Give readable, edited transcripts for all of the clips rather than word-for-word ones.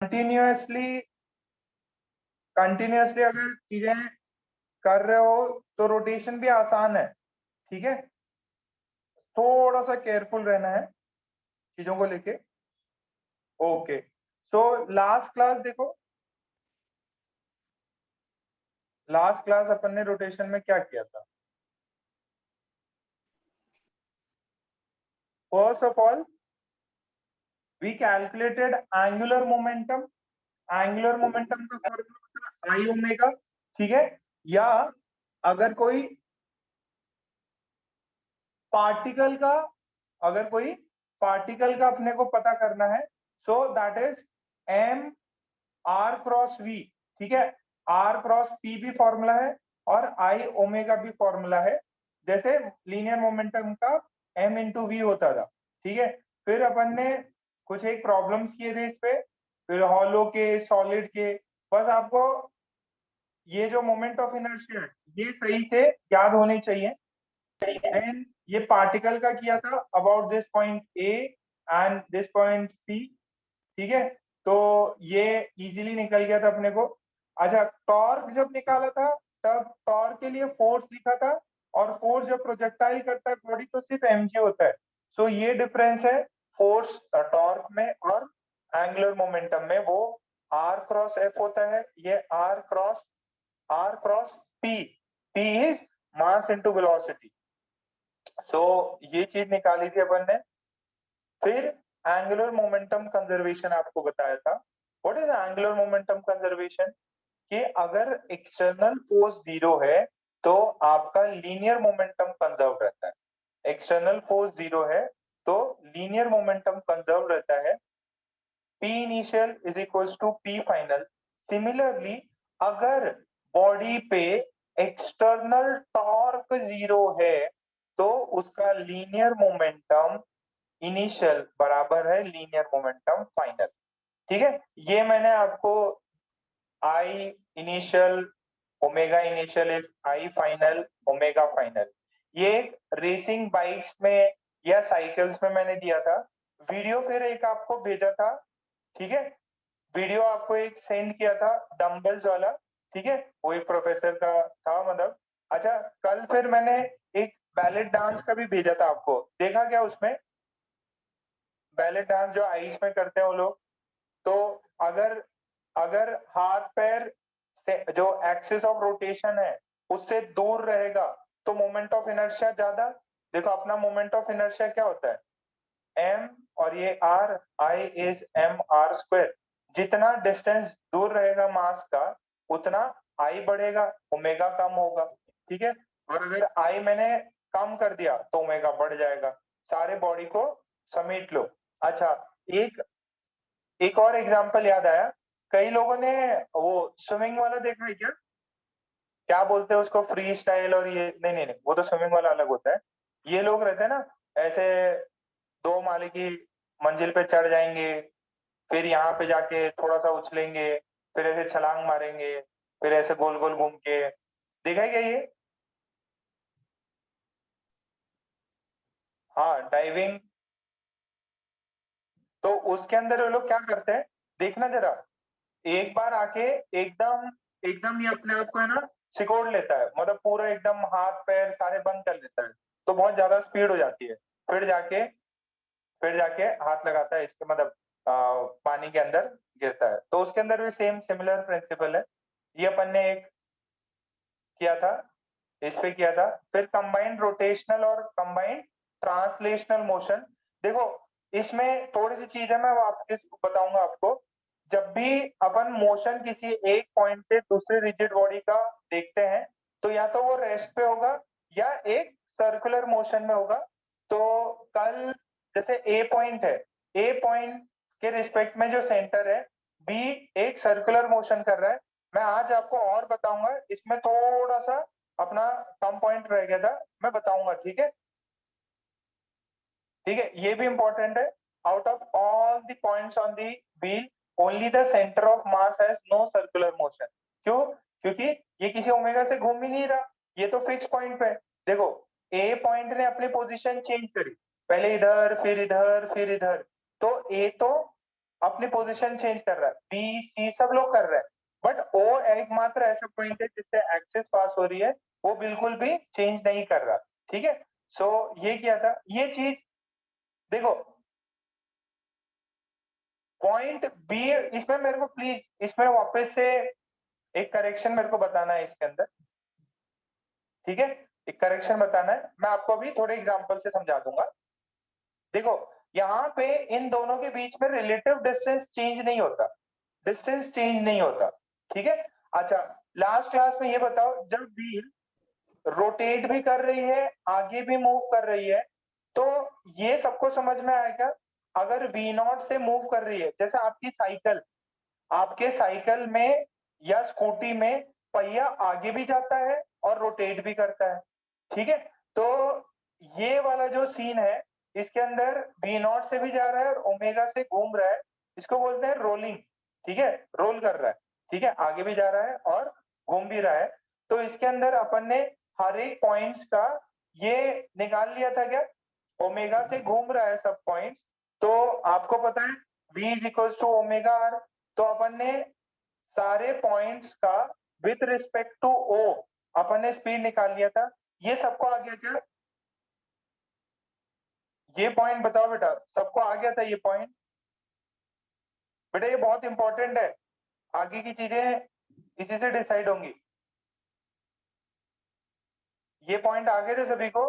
Continuously अगर चीजें कर रहे हो तो रोटेशन भी आसान है। ठीक है, थोड़ा सा केयरफुल रहना है चीजों को लेके। ओके, सो लास्ट क्लास देखो, लास्ट क्लास अपन ने रोटेशन में क्या किया था। First of all we calculated angular momentum. Angular momentum का फॉर्मूला आई ओमेगा। ठीक है, या अगर कोई पार्टिकल का अगर कोई पार्टिकल का अपने को पता करना है, so that is M R cross V. ठीक है, आर क्रॉस पी भी फॉर्मूला है और आई ओमेगा भी फॉर्मूला है, जैसे लीनियर मोमेंटम का एम इंटू वी होता था। ठीक है, फिर अपन ने कुछ एक प्रॉब्लम्स किए थे इस पे, फिर हॉलो के, सॉलिड के। बस आपको ये जो मोमेंट ऑफ इनर्शिया है ये सही से याद होनी चाहिए। एंड ये पार्टिकल का किया था about this point A and this point C. ठीक है, तो ये इजीली निकल गया था अपने को। अच्छा, टॉर्क जब निकाला था तब टॉर्क के लिए फोर्स लिखा था, और फोर्स जब प्रोजेक्टाइल करता है बॉडी तो सिर्फ mg होता है। सो ये डिफरेंस है फोर्स टॉर्क में और एंगुलर मोमेंटम में, वो r क्रॉस f होता है, ये r cross p। p is mass into velocity. So ये चीज निकाली थी अपन ने। फिर एंगुलर मोमेंटम कंजर्वेशन आपको बताया था। What is angular momentum conservation? कि अगर एक्सटर्नल फोर्स जीरो है तो आपका लीनियर मोमेंटम कंजर्व रहता है। एक्सटर्नल फोर्स जीरो है तो लीनियर मोमेंटम कंजर्व रहता है। P initial is equals to P final. Similarly अगर बॉडी पे एक्सटर्नल टॉर्क जीरो है तो उसका लीनियर मोमेंटम इनिशियल बराबर है लीनियर मोमेंटम फाइनल। ठीक है, ये मैंने आपको I initial omega initial is I final omega final, ये रेसिंग बाइक्स में या साइकिल्स में मैंने दिया था। वीडियो फिर एक आपको भेजा था। ठीक है, वीडियो आपको एक सेंड किया था डंबल्स वाला। ठीक है, वो एक प्रोफेसर का था मतलब। अच्छा, कल फिर मैंने एक बैलेट डांस का भी भेजा था आपको, देखा क्या उसमें? बैलेट डांस जो आइस में करते हैं वो लोग, तो अगर अगर हाथ पैर से जो एक्सिस ऑफ रोटेशन है उससे दूर रहेगा तो मोमेंट ऑफ इनर्शिया ज्यादा। देखो अपना मोमेंट ऑफ इनर्शिया क्या होता है, एम और ये R, I is M R square. जितना डिस्टेंस दूर रहेगा मास का उतना आई बढ़ेगा, ओमेगा कम होगा। ठीक है, और अगर आई मैंने कम कर दिया तो ओमेगा बढ़ जाएगा। सारे बॉडी को समेट लो। अच्छा, एक एक और एग्जांपल याद आया। कई लोगों ने वो स्विमिंग वाला देखा है क्या? क्या बोलते हैं उसको, फ्री स्टाइल और ये, नहीं नहीं नहीं, वो तो स्विमिंग वाला अलग होता है। ये लोग रहते हैं ना ऐसे, दो माले की मंजिल पे चढ़ जाएंगे, फिर यहाँ पे जाके थोड़ा सा उछलेंगे, फिर ऐसे छलांग मारेंगे, फिर ऐसे गोल गोल घूम के। देखा है क्या ये? हाँ, डाइविंग। तो उसके अंदर वो लोग क्या करते हैं, देखना जरा। एक बार आके एकदम एकदम ये अपने आप को है ना सिकोड़ लेता है, मतलब पूरा एकदम हाथ पैर सारे बंद कर लेता है, तो बहुत ज्यादा स्पीड हो जाती है। फिर जाके फिर जाके हाथ लगाता है इसके, मतलब पानी के अंदर गिरता है। तो उसके अंदर भी सेम सिमिलर प्रिंसिपल है। ये अपन ने एक किया था, इस पे किया था। फिर कंबाइंड रोटेशनल और कंबाइंड ट्रांसलेशनल मोशन। देखो इसमें थोड़ी सी चीज है, मैं वापस बताऊंगा आपको। जब भी अपन मोशन किसी एक पॉइंट से दूसरे रिजिड बॉडी का देखते हैं तो या तो वो रेस्ट पे होगा या एक सर्कुलर मोशन में होगा। तो कल जैसे ए पॉइंट है, ए पॉइंट के रिस्पेक्ट में जो सेंटर है, बी एक सर्कुलर मोशन कर रहा है। मैं आज आपको और बताऊंगा, इसमें थोड़ा सा अपना कम पॉइंट रह गया था, मैं बताऊंगा। ठीक है, ठीक है, ये भी इंपॉर्टेंट है। Out of all the points on the wheel only the centre of mass has no circular motion. क्यों? क्योंकि ये किसी ओमेगा से घूम ही नहीं रहा, ये तो फिक्स पॉइंट पे है। देखो ए पॉइंट ने अपनी पोजीशन चेंज करी, पहले इधर फिर इधर फिर इधर, तो ए तो अपनी पोजीशन चेंज कर रहा है, बी सी सब लोग कर रहे हैं, बट ओ एकमात्र ऐसा पॉइंट है जिससे एक्सिस पास हो रही है, वो बिल्कुल भी चेंज नहीं कर रहा। ठीक है, सो ये किया था, ये चीज देखो पॉइंट बी, इसमें मेरे को प्लीज इसमें वापस से एक करेक्शन मेरे को बताना है इसके अंदर। ठीक है, एक करेक्शन बताना है, मैं आपको अभी थोड़े एग्जांपल से समझा दूंगा। देखो यहाँ पे इन दोनों के बीच में रिलेटिव डिस्टेंस चेंज नहीं होता, डिस्टेंस चेंज नहीं होता। ठीक है, अच्छा लास्ट क्लास में ये बताओ, जब व्हील रोटेट भी कर रही है आगे भी मूव कर रही है, तो ये सबको समझ में आएगा। अगर वी नॉट से मूव कर रही है, जैसे आपकी साइकिल, आपके साइकिल में या स्कूटी में पहिया आगे भी जाता है और रोटेट भी करता है। ठीक है, तो ये वाला जो सीन है, इसके अंदर वी नॉट से भी जा रहा है और ओमेगा से घूम रहा है, इसको बोलते हैं रोलिंग। ठीक है, रोल कर रहा है, ठीक है, आगे भी जा रहा है और घूम भी रहा है। तो इसके अंदर अपन ने हर एक पॉइंट्स का ये निकाल लिया था क्या, ओमेगा से घूम रहा है सब पॉइंट्स, तो आपको पता है v is equal to omega R. तो अपन ने सारे पॉइंट्स का विथ रिस्पेक्ट टू ओ अपन ने स्पीड निकाल लिया था। ये सबको आ गया क्या, ये पॉइंट बताओ बेटा, सबको आ गया था ये पॉइंट? बेटा ये बहुत इंपॉर्टेंट है, आगे की चीजें इसी से डिसाइड होंगी। ये पॉइंट आ गए थे सभी को?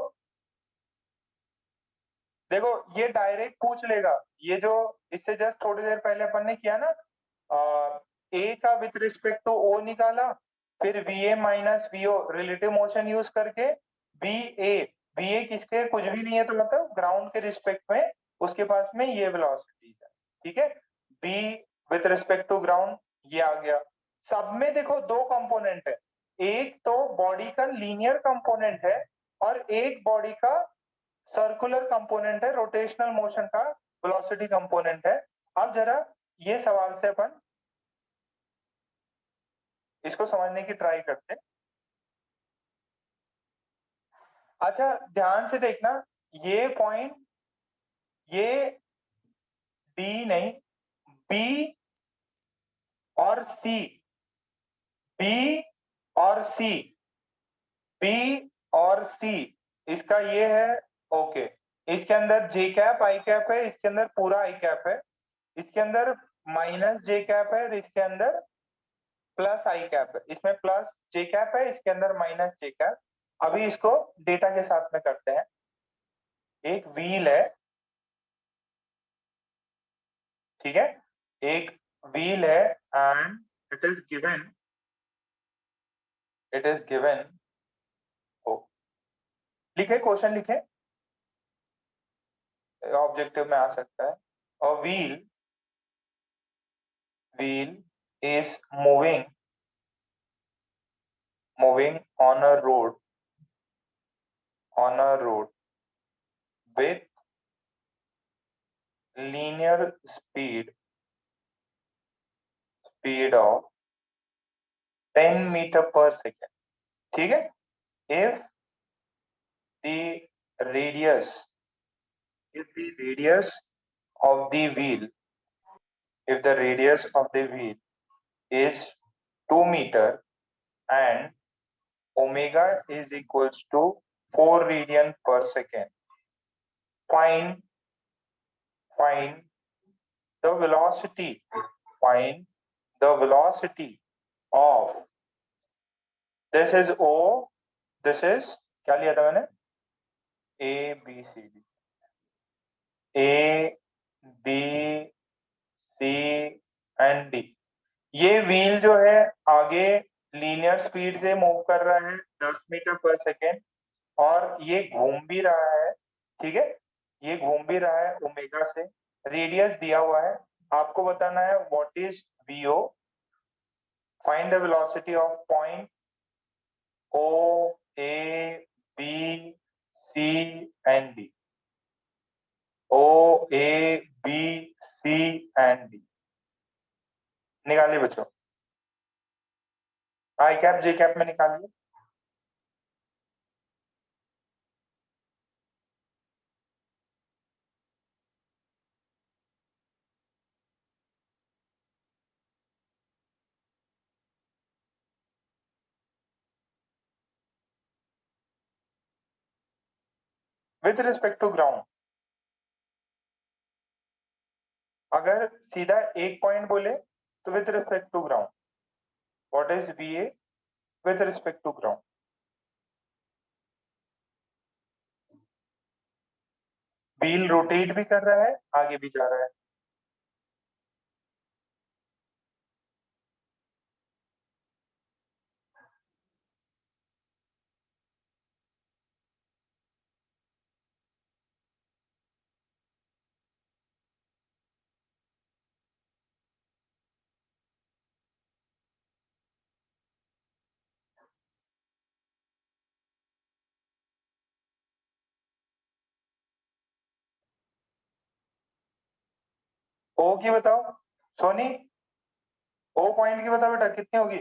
देखो ये डायरेक्ट पूछ लेगा, ये जो इससे जस्ट थोड़ी देर पहले अपन ने किया ना, ए का विथ रिस्पेक्ट टू ओ निकाला, फिर V A minus V O relative motion use करके वी ए, वी ए किसके कुछ भी नहीं है, तो मतलब ग्राउंड के रिस्पेक्ट में उसके पास में ये वेलोसिटी है। ठीक है, B with respect to ground, ये आ गया। सब में देखो दो कंपोनेंट है, एक तो बॉडी का लीनियर कंपोनेंट है और एक बॉडी का सर्कुलर कंपोनेंट है, रोटेशनल मोशन का वेलोसिटी कंपोनेंट है। अब जरा ये सवाल से अपन इसको समझने की ट्राई करते हैं। अच्छा ध्यान से देखना, ये पॉइंट, ये डी नहीं, बी और सी, बी और सी, बी और सी, इसका ये है ओके। इसके अंदर जे कैप आई कैप है, इसके अंदर पूरा आई कैप है, इसके अंदर माइनस जे कैप है और इसके अंदर प्लस आई कैप है, इसमें प्लस जे कैप है, इसके अंदर माइनस जे कैप। अभी इसको डेटा के साथ में करते हैं। एक व्हील है, ठीक है, एक व्हील है and it is given, it is given, ओ लिखे क्वेश्चन लिखे, ऑब्जेक्टिव में आ सकता है। और wheel, wheel is moving, moving on a road, on a road with linear speed of 10 meter per second. ठीक है, if the radius, if the radius of the wheel, if the radius of the wheel is 2 meter and omega is equals to 4 radian per second, find find the velocity, find the velocity of, this is O, this is क्या लिया था मैंने, A B C D, A B C and D. ये wheel जो है आगे linear speed से move कर रहा है 10 मीटर पर सेकेंड, और ये घूम भी रहा है। ठीक है, ये घूम भी रहा है ओमेगा से, रेडियस दिया हुआ है, आपको बताना है what is VO, find the velocity of point O A B C and D, O A B C and D. निकालिए बच्चों, आई कैप जे कैप में निकालिए। विथ रिस्पेक्ट टू ग्राउंड, अगर सीधा एक पॉइंट बोले तो with respect to ground, what is VA with respect to ground? Wheel rotate भी कर रहा है, आगे भी जा रहा है। ओ की बताओ सोनी, ओ पॉइंट की बताओ बेटा कितनी होगी?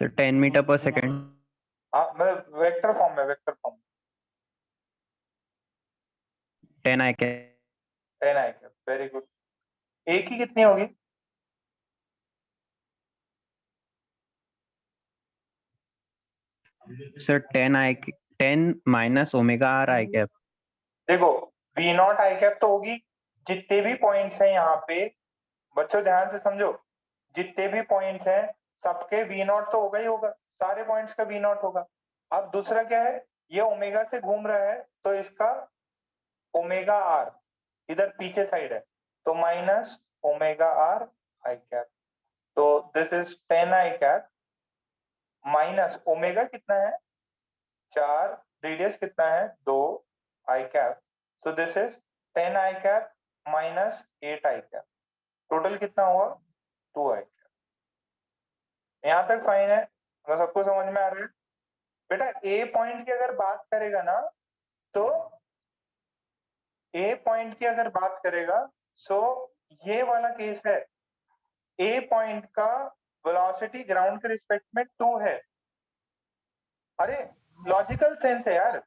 सर 10 मीटर पर सेकेंड। हाँ मतलब वेक्टर फॉर्म में, वेक्टर फॉर्म 10 आई कैप। 10 आएगा, वेरी गुड। ए की कितनी होगी? Sir 10 minus omega R I cap. देखो V नॉट आई कैप तो होगी, जितने भी पॉइंट्स हैं यहाँ पे, बच्चों ध्यान से समझो, जितने भी पॉइंट्स हैं सबके V नॉट तो होगा ही होगा, सारे पॉइंट्स का V नॉट होगा। अब दूसरा क्या है, ये ओमेगा से घूम रहा है तो इसका ओमेगा आर इधर पीछे साइड है, तो minus omega R I cap, तो this is 10 I cap minus omega कितना है 4, रेडियस कितना है 2 I cap, so this is 10 I cap minus 8 I cap, total कितना हुआ 2 आई कैप। यहां तक फाइन है, तो सबको समझ में आ रहा है? बेटा ए पॉइंट की अगर बात करेगा ना, तो ए पॉइंट की अगर बात करेगा, सो ये वाला केस है, ए पॉइंट का वेलोसिटी ग्राउंड के रिस्पेक्ट में 2 है। अरे लॉजिकल सेंस है यार,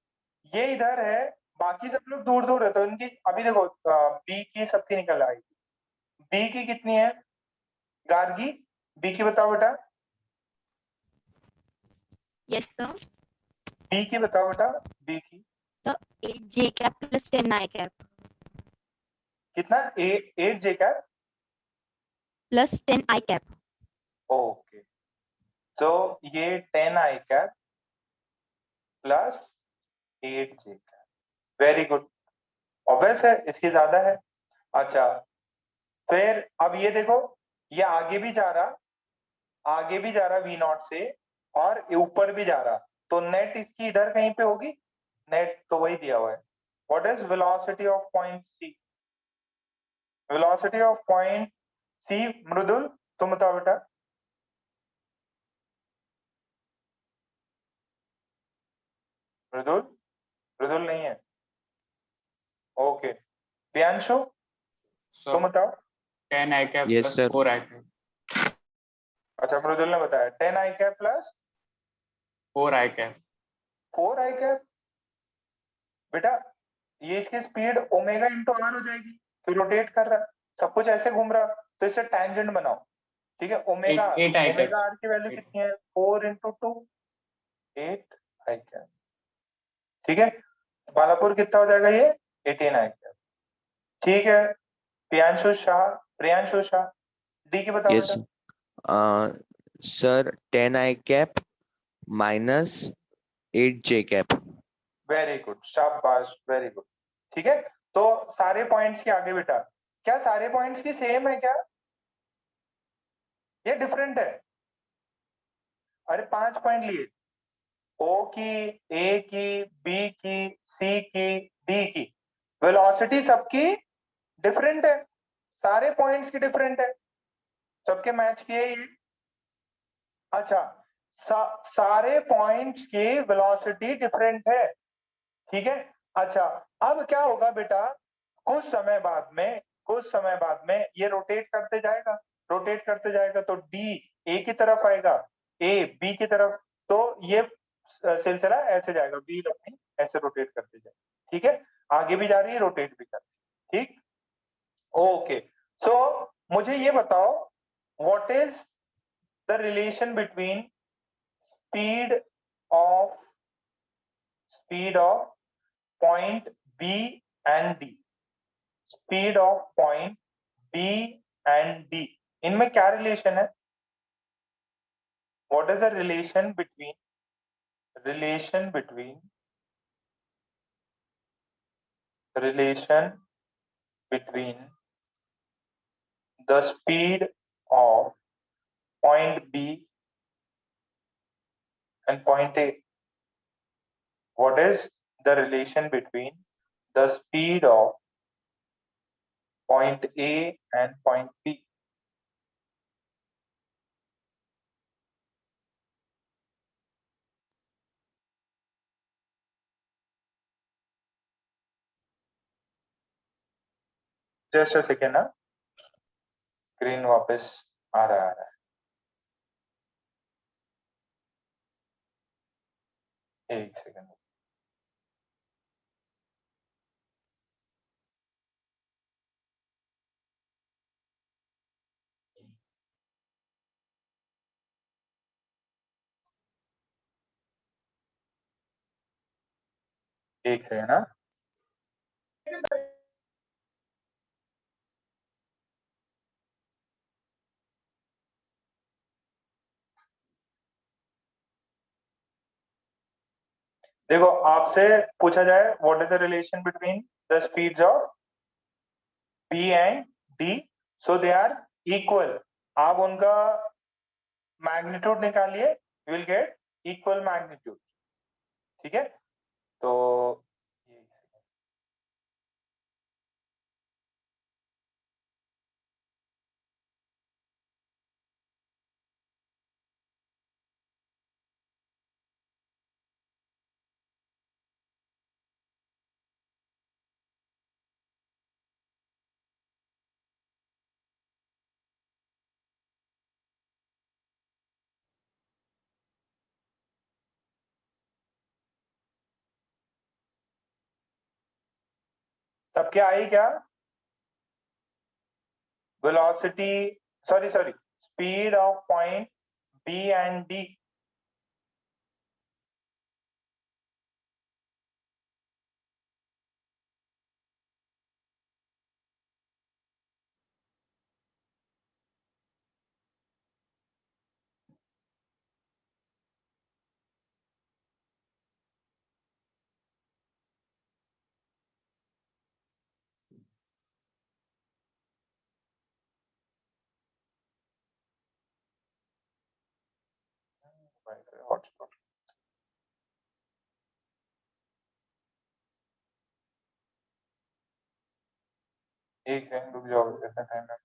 ये इधर है, बाकी सब लोग दूर दूर है, तो इनकी अभी देखो बी की सबकी निकल आएगी। बी की कितनी है गार्गी? बी की बताओ बेटा। Yes sir. बी की बताओ बेटा, बी की sir 8 J cap plus 10 I cap कितना? 8 जे cap plus 10 I cap. Okay, तो ये 10 I cap plus 8 J cap, very good, obvious है इसकी ज्यादा है। अच्छा फिर अब ये देखो, ये आगे भी जा रहा, आगे भी जा रहा V नॉट से, और ऊपर भी जा रहा, तो नेट इसकी इधर कहीं पे होगी, नेट तो वही दिया हुआ है। What is velocity of point C? Velocity of point C, Mridul तुम बताओ बेटा। मृदुल, मृदुल नहीं है, ओके। प्रियांशु तुम बताओ। 10 I cap Yes, plus sir. 4 I cap. अच्छा मृदुल ने बताया 10 I cap plus 4 I cap. 4 I cap, बेटा ये इसकी स्पीड ओमेगा इंटू आर हो जाएगी, तो रोटेट कर रहा है, सब कुछ ऐसे घूम रहा, तो इसे टैंजेंट बनाओ, ठीक है। Omega 8 I cap. Omega R की वैल्यू कितनी है 4 इंटू 2, 8 आई कैप, ठीक है। बालापुर कितना हो जाएगा ये 18 आई कैप, ठीक है। प्रियांशु शाह डी की बताओ Yes. बेटा। Sir, 10 I cap minus 8 J cap. Very good, शाबाश, वेरी गुड, ठीक है। तो सारे पॉइंट्स के आगे बेटा, क्या सारे पॉइंट्स की सेम है क्या, ये डिफरेंट है? अरे 5 पॉइंट लिए, ओ की, ए की, बी की, सी की, डी की, वेलोसिटी सबकी डिफरेंट है, सारे पॉइंट्स की डिफरेंट है, सबके मैच किए ये। अच्छा सारे पॉइंट्स की वेलोसिटी डिफरेंट है, ठीक है। अच्छा अब क्या होगा बेटा, कुछ समय बाद में, कुछ समय बाद में ये रोटेट करते जाएगा, रोटेट करते जाएगा, तो डी ए की तरफ आएगा, ए बी की तरफ, तो ये सिलसिला ऐसे जाएगा, बी अपनी ऐसे रोटेट करते जाए, ठीक है। आगे भी जा रही है, रोटेट भी कर रही है, ठीक। ओके, सो मुझे ये बताओ, what is the relation between speed of speed of point B and D. Speed of point B and D. इनमें क्या relation है? What is the relation between the speed of point B and point A? What is the relation between the speed of point A and point B? Just a second, ना screen वापस आ रहा है. एक second. एक second, ना देखो, आपसे पूछा जाए what is the relation between the speeds of P and D, so they are equal. आप उनका मैग्नीट्यूड निकालिए, you will get equal magnitude. ठीक है, तो सबके आई क्या? Velocity, sorry speed of point B and D. Hotspot. एक सेकंड रुक जाओ, कितना टाइम है?